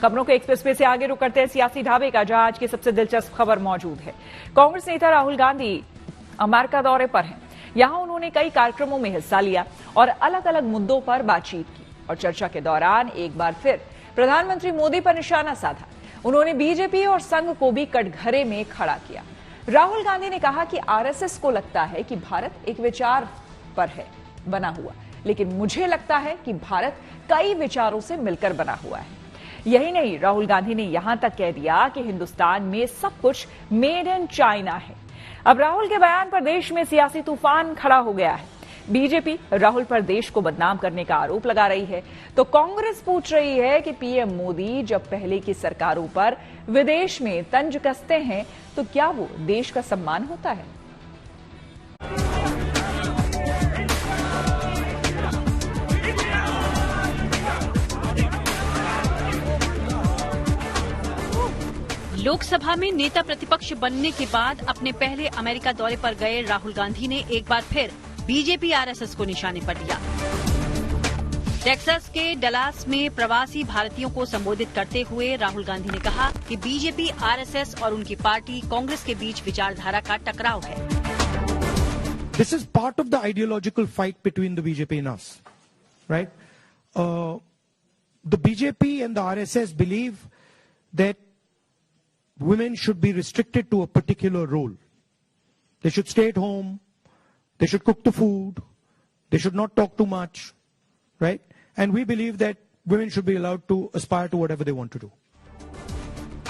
खबरों के एक्सप्रेस पे से आगे रुक करते हैं सियासी ढाबे का, जहां आज की सबसे दिलचस्प खबर मौजूद है। कांग्रेस नेता राहुल गांधी अमेरिका दौरे पर हैं। यहां उन्होंने कई कार्यक्रमों में हिस्सा लिया और अलग अलग मुद्दों पर बातचीत की और चर्चा के दौरान एक बार फिर प्रधानमंत्री मोदी पर निशाना साधा। उन्होंने बीजेपी और संघ को भी कटघरे में खड़ा किया। राहुल गांधी ने कहा कि आरएसएस को लगता है कि भारत एक विचार पर है बना हुआ, लेकिन मुझे लगता है कि भारत कई विचारों से मिलकर बना हुआ है। यही नहीं, राहुल गांधी ने यहां तक कह दिया कि हिंदुस्तान में सब कुछ मेड इन चाइना है। अब राहुल के बयान पर देश में सियासी तूफान खड़ा हो गया है। बीजेपी राहुल पर देश को बदनाम करने का आरोप लगा रही है, तो कांग्रेस पूछ रही है कि पीएम मोदी जब पहले की सरकारों पर विदेश में तंज कसते हैं तो क्या वो देश का सम्मान होता है? लोकसभा में नेता प्रतिपक्ष बनने के बाद अपने पहले अमेरिका दौरे पर गए राहुल गांधी ने एक बार फिर बीजेपी आरएसएस को निशाने पर लिया। टेक्सास के डलास में प्रवासी भारतीयों को संबोधित करते हुए राहुल गांधी ने कहा कि बीजेपी, आरएसएस और उनकी पार्टी कांग्रेस के बीच विचारधारा का टकराव है। This is part of the ideological fight between the BJP and us, right? The BJP and the RSS believe that women should be restricted to a particular role. They should stay at home. They should cook the food. They should not talk too much, right? And we believe that women should be allowed to aspire to whatever they want to do.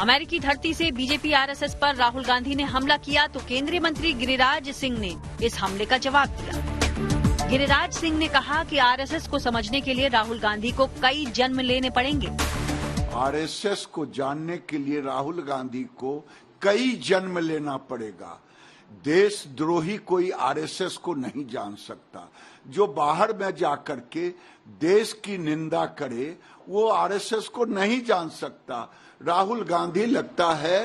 अमेरिकी धरती से BJP RSS पर राहुल गांधी ने हमला किया तो केंद्रीय मंत्री गिरिराज सिंह ने इस हमले का जवाब दिया। गिरिराज सिंह ने कहा कि आरएसएस को समझने के लिए राहुल गांधी को कई जन्म लेने पड़ेंगे। आरएसएस को जानने के लिए राहुल गांधी को कई जन्म लेना पड़ेगा। देशद्रोही कोई आरएसएस को नहीं जान सकता। जो बाहर में जाकर के देश की निंदा करे वो आरएसएस को नहीं जान सकता। राहुल गांधी लगता है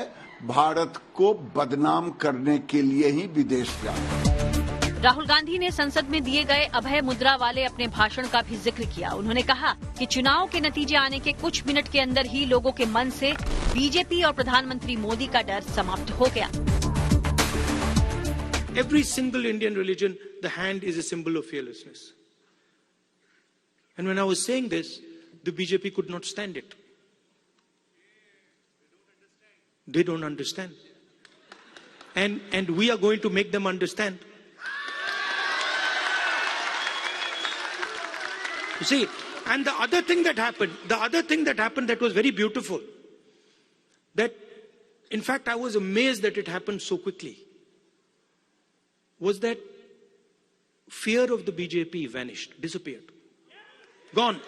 भारत को बदनाम करने के लिए ही विदेश जाता। राहुल गांधी ने संसद में दिए गए अभय मुद्रा वाले अपने भाषण का भी जिक्र किया। उन्होंने कहा कि चुनाव के नतीजे आने के कुछ मिनट के अंदर ही लोगों के मन से बीजेपी और प्रधानमंत्री मोदी का डर समाप्त हो गया। Every single Indian religion, the hand is a symbol of fearlessness. And when I was saying this, the BJP could not stand it. They don't understand. And we are going to make them understand. You see, and the other thing that happened that was very beautiful, that in fact I was amazed that it happened so quickly, was that fear of the BJP vanished, disappeared, gone.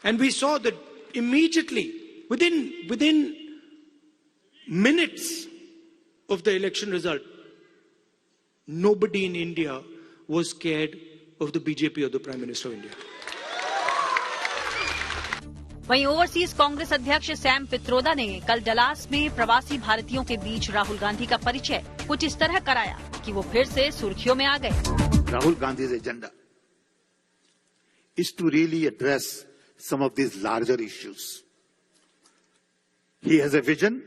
And we saw that immediately, within minutes of the election result, nobody in India was scared of the BJP or the Prime Minister of India. वहीं overseas Congress अध्यक्ष Sam Pitroda ने कल Dallas में प्रवासी भारतीयों के बीच राहुल गांधी का परिचय कुछ इस तरह कराया कि वो फिर से सुर्खियों में आ गए। Rahul Gandhi's agenda is to really address some of these larger issues. He has a vision,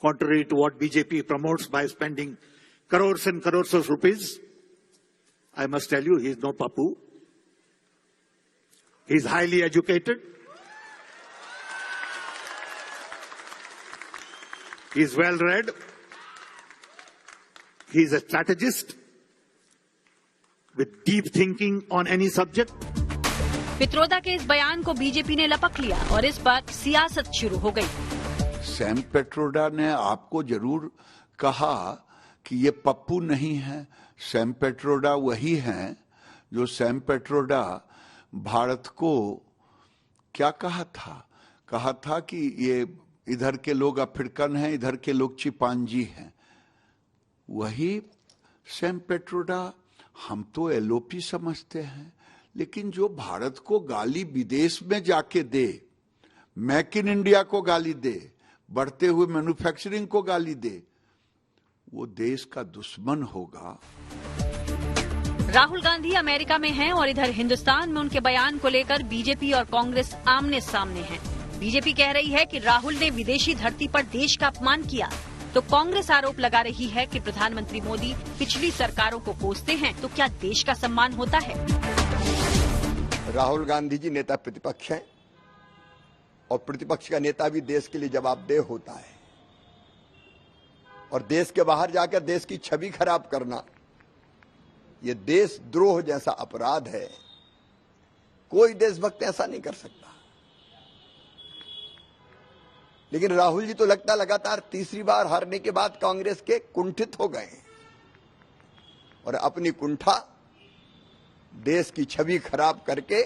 contrary to what BJP promotes by spending crores and crores of rupees. I must tell you, he is no papu. He is highly educated. He is well read. He is a strategist with deep thinking on any subject. Pitroda के इस बयान को BJP ने लपक लिया और इस पर सियासत शुरू हो गई। सैम पित्रोदा ने आपको जरूर कहा कि ये पप्पू नहीं है। सैम पित्रोदा वही हैं जो सैम पित्रोदा भारत को क्या कहा था कि ये इधर के लोग अफ्रीकन हैं, इधर के लोग चिंपांजी हैं। वही सैम पित्रोदा हम तो एलओपी समझते हैं, लेकिन जो भारत को गाली विदेश में जाके दे, मेक इन इंडिया को गाली दे, बढ़ते हुए मैन्युफैक्चरिंग को गाली दे, वो देश का दुश्मन होगा। राहुल गांधी अमेरिका में हैं और इधर हिंदुस्तान में उनके बयान को लेकर बीजेपी और कांग्रेस आमने सामने हैं। बीजेपी कह रही है कि राहुल ने विदेशी धरती पर देश का अपमान किया, तो कांग्रेस आरोप लगा रही है कि प्रधानमंत्री मोदी पिछली सरकारों को कोसते हैं, तो क्या देश का सम्मान होता है? राहुल गांधी जी नेता प्रतिपक्ष हैं और प्रतिपक्ष का नेता भी देश के लिए जवाबदेह होता है, और देश के बाहर जाकर देश की छवि खराब करना ये देशद्रोह जैसा अपराध है। कोई देशभक्त ऐसा नहीं कर सकता। लेकिन राहुल जी तो लगता लगातार तीसरी बार हारने के बाद कांग्रेस के कुंठित हो गए और अपनी कुंठा देश की छवि खराब करके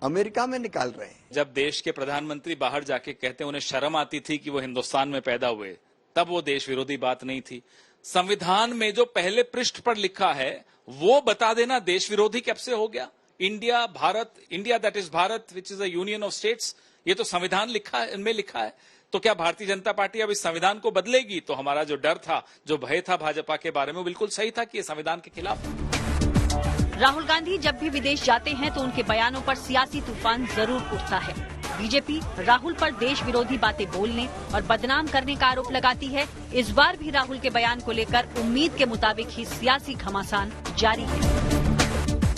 अमेरिका में निकाल रहे हैं। जब देश के प्रधानमंत्री बाहर जाके कहते उन्हें शर्म आती थी कि वो हिंदुस्तान में पैदा हुए, तब वो देश विरोधी बात नहीं थी। संविधान में जो पहले पृष्ठ पर लिखा है वो बता देना देश विरोधी कब से हो गया? India Bharat, India that is Bharat which is a union of states, ये तो संविधान में लिखा है। तो क्या भारतीय जनता पार्टी अब इस संविधान को बदलेगी? तो हमारा जो डर था, जो भय था भाजपा के बारे में, बिल्कुल सही था कि ये संविधान के खिलाफ। राहुल गांधी जब भी विदेश जाते हैं तो उनके बयानों पर सियासी तूफान जरूर उठता है। बीजेपी राहुल पर देश विरोधी बातें बोलने और बदनाम करने का आरोप लगाती है। इस बार भी राहुल के बयान को लेकर उम्मीद के मुताबिक ही सियासी घमासान जारी है।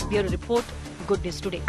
Bureau report, good news today.